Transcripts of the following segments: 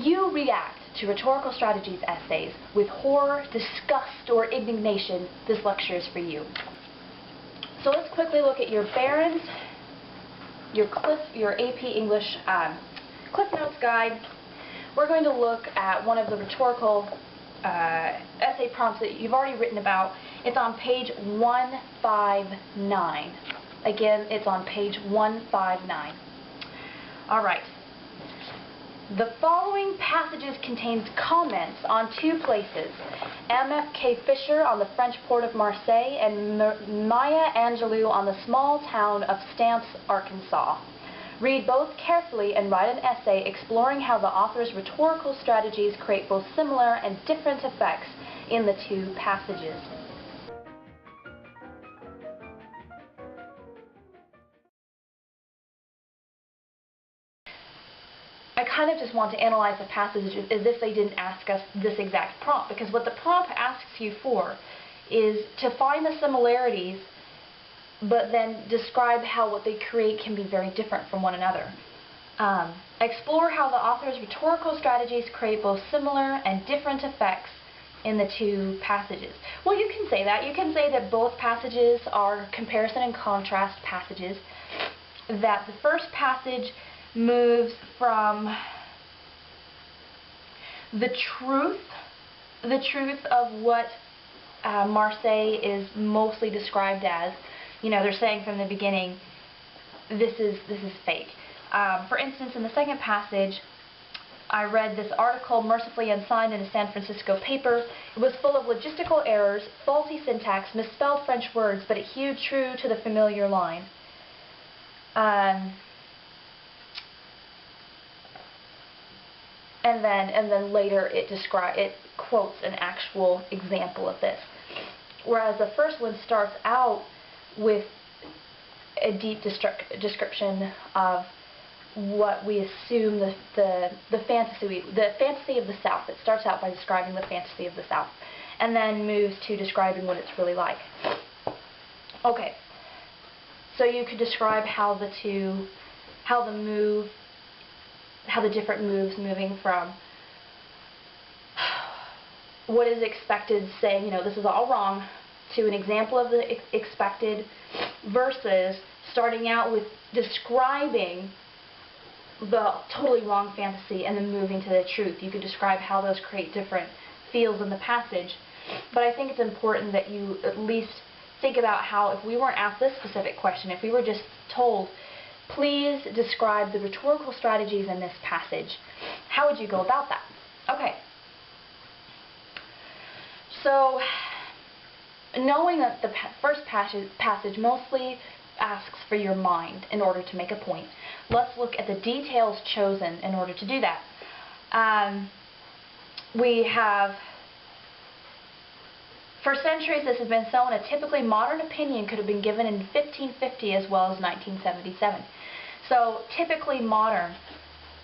you react to rhetorical strategies essays with horror, disgust, or indignation, this lecture is for you. So let's quickly look at your Barron's, your AP English Cliff Notes guide. We're going to look at one of the rhetorical essay prompts that you've already written about. It's on page 159. Again, it's on page 159. All right. The following passages contains comments on two places, M.F.K. Fisher on the French port of Marseille and Maya Angelou on the small town of Stamps, Arkansas. Read both carefully and write an essay exploring how the author's rhetorical strategies create both similar and different effects in the two passages. I kind of just want to analyze the passages as if they didn't ask us this exact prompt, because what the prompt asks you for is to find the similarities but then describe how what they create can be very different from one another. Explore how the author's rhetorical strategies create both similar and different effects in the two passages. Well, you can say that. You can say that both passages are comparison and contrast passages, that the first passage moves from the truth of what Marseille is mostly described as. You know, they're saying from the beginning, this is fake. For instance, in the second passage, I read this article mercifully unsigned in a San Francisco paper. It was full of logistical errors, faulty syntax, misspelled French words, but it hewed true to the familiar line. And then later it quotes an actual example of this. Whereas the first one starts out with a deep description of what we assume the fantasy of the South. It starts out by describing the fantasy of the South, and then moves to describing what it's really like. Okay, so you could describe how the different moves moving from what is expected, saying, you know, this is all wrong, to an example of the expected, versus starting out with describing the totally wrong fantasy and then moving to the truth. You could describe how those create different feels in the passage. But I think it's important that you at least think about how, if we weren't asked this specific question, if we were just told, please describe the rhetorical strategies in this passage, how would you go about that? Okay. So, knowing that the first passage mostly asks for your mind in order to make a point, let's look at the details chosen in order to do that. We have, for centuries this has been so, and a typically modern opinion could have been given in 1550 as well as 1977. So typically modern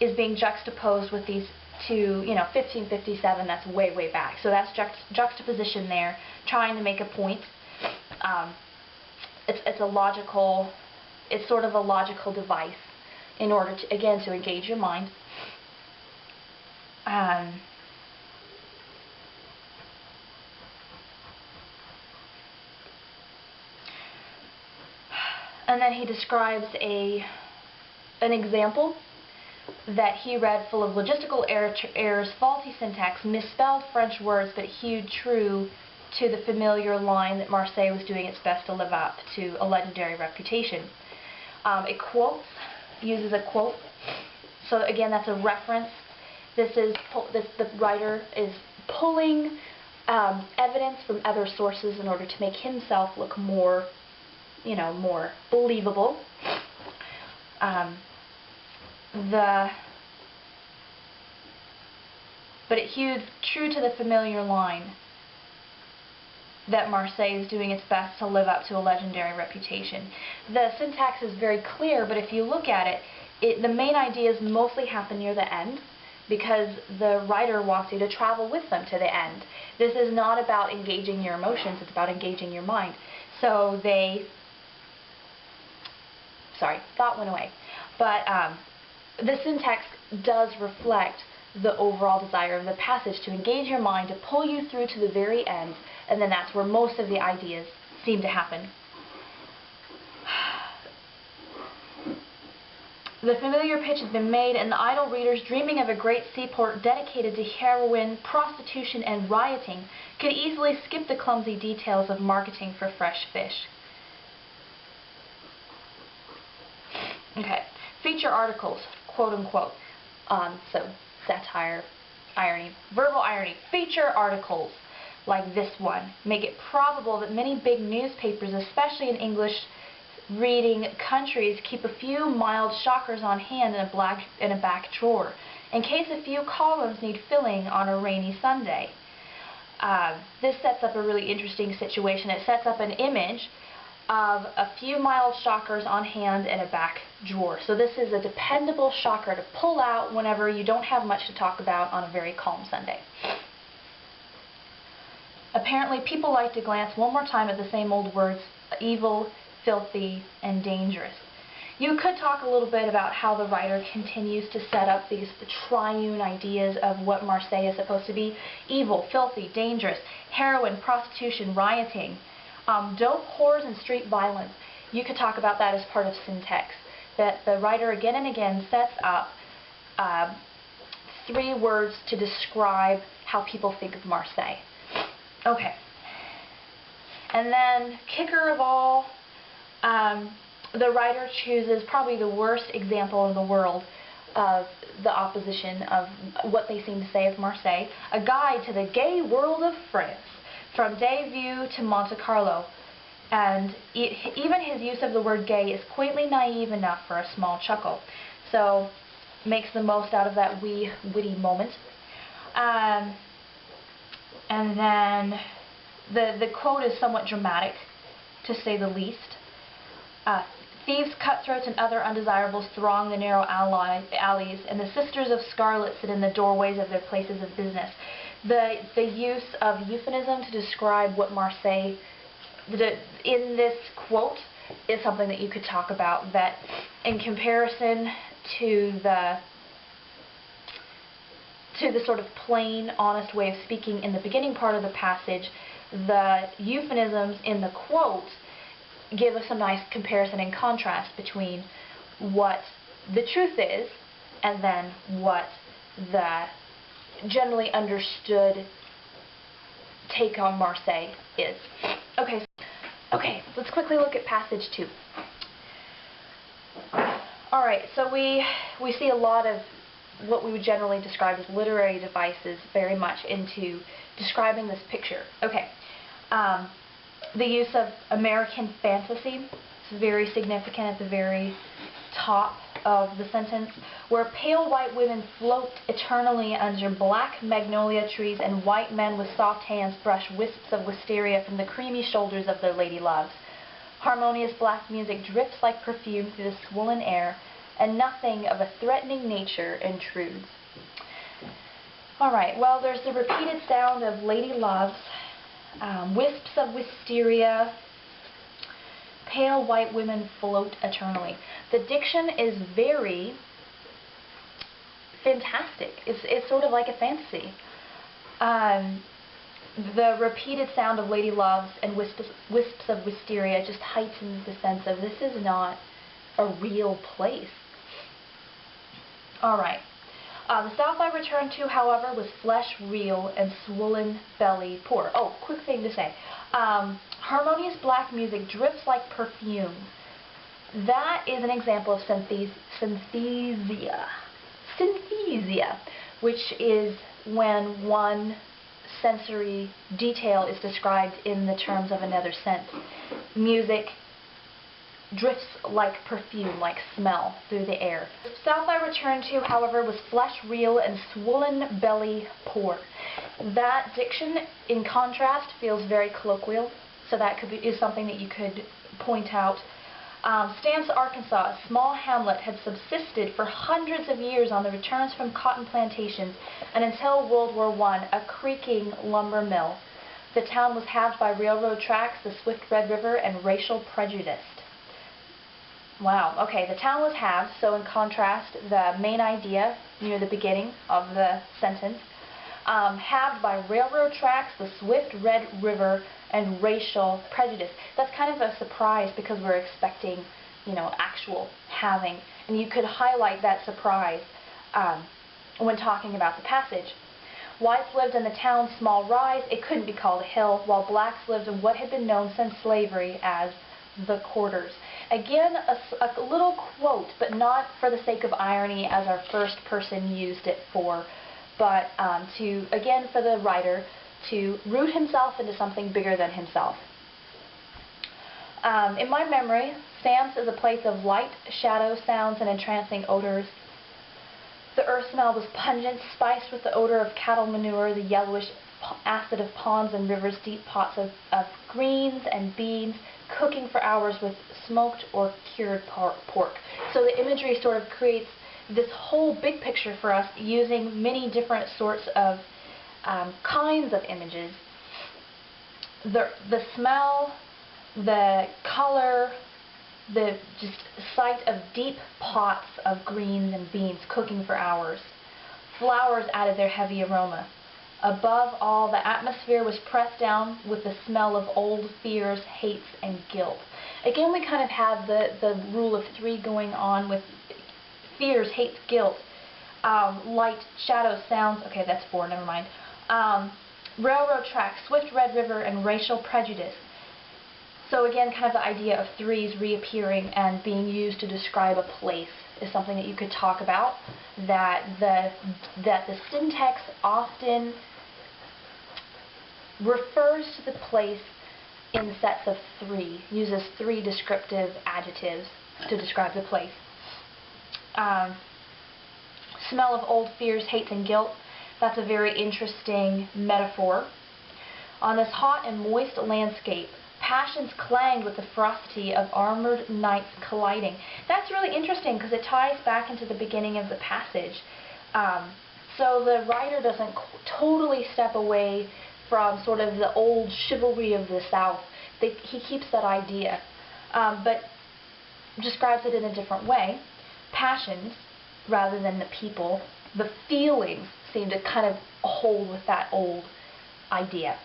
is being juxtaposed with these two, 1557, that's way, way back. So that's juxtaposition there, trying to make a point. It's sort of a logical device in order to, again, to engage your mind. And then he describes an example that he read full of logistical errors, faulty syntax, misspelled French words, but hewed true to the familiar line that Marseille was doing its best to live up to a legendary reputation. It uses a quote. So again, that's a reference. The writer is pulling evidence from other sources in order to make himself look more, more believable. But it hewed true to the familiar line that Marseille is doing its best to live up to a legendary reputation. The syntax is very clear, but if you look at it, the main ideas mostly happen near the end, because the writer wants you to travel with them to the end. This is not about engaging your emotions, it's about engaging your mind. So thought went away. But the syntax does reflect the overall desire of the passage, to engage your mind, to pull you through to the very end, and then that's where most of the ideas seem to happen. The familiar pitch has been made, and the idle readers dreaming of a great seaport dedicated to heroin, prostitution, and rioting could easily skip the clumsy details of marketing for fresh fish. Okay, feature articles, quote unquote. So satire, irony, verbal irony. Feature articles like this one make it probable that many big newspapers, especially in English reading countries, keep a few mild shockers on hand in a back drawer, in case a few columns need filling on a rainy Sunday. This sets up a really interesting situation. It sets up an image of a few mild shockers on hand in a back drawer. So this is a dependable shocker to pull out whenever you don't have much to talk about on a very calm Sunday. Apparently, people like to glance one more time at the same old words: evil, filthy, and dangerous. You could talk a little bit about how the writer continues to set up these triune ideas of what Marseille is supposed to be: evil, filthy, dangerous, heroin, prostitution, rioting, dope, whores, and street violence. You could talk about that as part of syntax, that the writer again and again sets up 3 words to describe how people think of Marseille. Okay. And then, kicker of all, the writer chooses probably the worst example in the world of the opposition of what they seem to say of Marseille: a guide to the gay world of France, from Dayview to Monte Carlo. And even his use of the word gay is quaintly naive enough for a small chuckle. So, makes the most out of that witty moment. And then the quote is somewhat dramatic, to say the least. Thieves, cutthroats, and other undesirables throng the narrow alleys, and the sisters of scarlet sit in the doorways of their places of business. The use of euphemism to describe what Marseille, in this quote, is something that you could talk about, that in comparison to the sort of plain, honest way of speaking in the beginning part of the passage, the euphemisms in the quote give us a nice comparison and contrast between what the truth is and then what the generally understood take on Marseille is. Okay, let's quickly look at passage 2. Alright, so we see a lot of what we would generally describe as literary devices very much into describing this picture. Okay, the use of American fantasy is very significant at the very top of the sentence, where pale white women float eternally under black magnolia trees, and white men with soft hands brush wisps of wisteria from the creamy shoulders of their lady loves. Harmonious black music drips like perfume through the swollen air, and nothing of a threatening nature intrudes. Alright, well, there's the repeated sound of lady loves, wisps of wisteria, pale white women float eternally. The diction is very fantastic. It's sort of like a fantasy. The repeated sound of lady loves and wisps of wisteria just heightens the sense of this is not a real place. Alright. The South I returned to, however, was flesh real and swollen belly poor. Oh, quick thing to say. Harmonious black music drips like perfume. That is an example of synthesia. Synthesia, which is when one sensory detail is described in the terms of another sense. Music drifts like perfume, like smell, through the air. The South I returned to, however, was flesh real and swollen belly poor. That diction, in contrast, feels very colloquial, so that is something that you could point out. Stamps, Arkansas, a small hamlet, had subsisted for hundreds of years on the returns from cotton plantations, and until World War I, a creaking lumber mill. The town was halved by railroad tracks, the swift Red River, and racial prejudice. Wow, okay, the town was halved, so in contrast, the main idea near the beginning of the sentence, halved by railroad tracks, the swift Red River, and racial prejudice. That's kind of a surprise because we're expecting, actual halving. And you could highlight that surprise when talking about the passage. Whites lived in the town's small rise. It couldn't be called a hill, while blacks lived in what had been known since slavery as the quarters. Again, a little quote, but not for the sake of irony as our first person used it for, but again, for the writer to root himself into something bigger than himself. In my memory, Sam's is a place of light, shadow, sounds, and entrancing odors. The earth smell was pungent, spiced with the odor of cattle manure, the yellowish acid of ponds and rivers, deep pots of greens and beans, cooking for hours with smoked or cured pork. So the imagery sort of creates this whole big picture for us using many different sorts of kinds of images. The smell, the color, the just sight of deep pots of greens and beans cooking for hours. Flowers added their heavy aroma. Above all, the atmosphere was pressed down with the smell of old fears, hates, and guilt. Again, we kind of have the rule of three going on with fears, hates, guilt, light, shadow, sounds. Okay, that's four, never mind. Railroad tracks, swift Red River, and racial prejudice. So again, kind of the idea of threes reappearing and being used to describe a place is something that you could talk about, that the syntax often refers to the place in sets of three, uses three descriptive adjectives to describe the place. Smell of old fears, hates, and guilt. That's a very interesting metaphor. On this hot and moist landscape, passions clanged with the ferocity of armored knights colliding. That's really interesting because it ties back into the beginning of the passage. So the writer doesn't totally step away from sort of the old chivalry of the South. He keeps that idea, but describes it in a different way. Passions, rather than the people, the feelings seem to kind of hold with that old idea.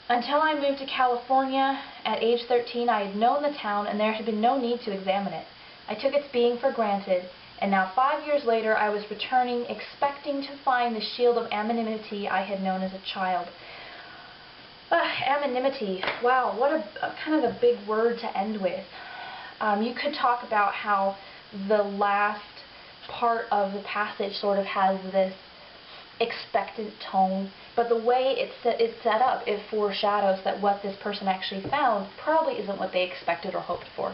Until I moved to California at age 13, I had known the town and there had been no need to examine it. I took its being for granted, and now 5 years later I was returning, expecting to find the shield of anonymity I had known as a child. Anonymity, wow, what a kind of a big word to end with. You could talk about how the last part of the passage sort of has this expectant tone, but the way it's set up, it foreshadows that what this person actually found probably isn't what they expected or hoped for.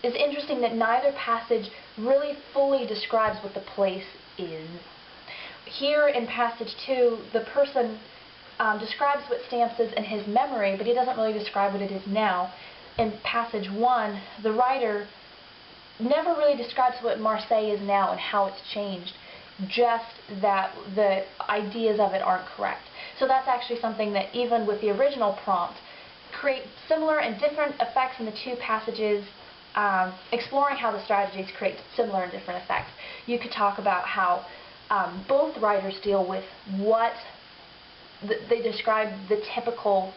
It's interesting that neither passage really fully describes what the place is. Here in passage 2, the person describes what Stamps is in his memory, but he doesn't really describe what it is now. In passage 1, the writer never really describes what Marseille is now and how it's changed, just that the ideas of it aren't correct. So that's actually something that even with the original prompt create similar and different effects in the two passages, exploring how the strategies create similar and different effects. You could talk about how both writers deal with what they describe the typical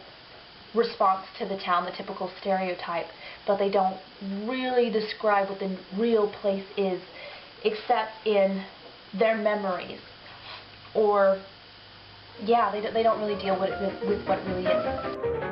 response to the town, the typical stereotype, but they don't really describe what the real place is, except in their memories, or yeah, they don't really deal with what it really is.